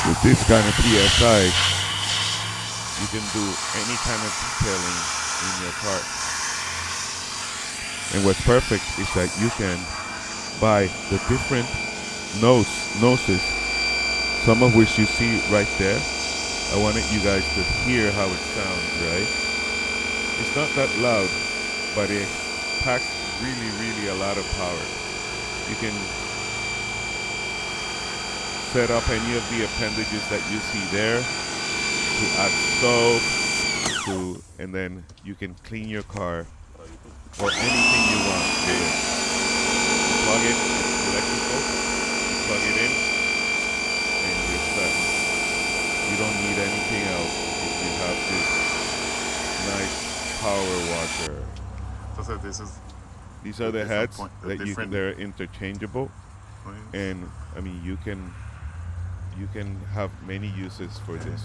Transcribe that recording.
With this kind of PSI, you can do any kind of detailing in your car. And what's perfect is that you can buy the different noses, some of which you see right there. I wanted you guys to hear how it sounds, right? It's not that loud, but it packs really, really a lot of power. You can set up any of the appendages that you see there to add soap, and then you can clean your car or anything you want with it. Plug it, it's electrical, you plug it in, and you're set. You don't need anything else if you have this nice power washer. So These are the heads that they're interchangeable, points. and I mean you can have many uses for this.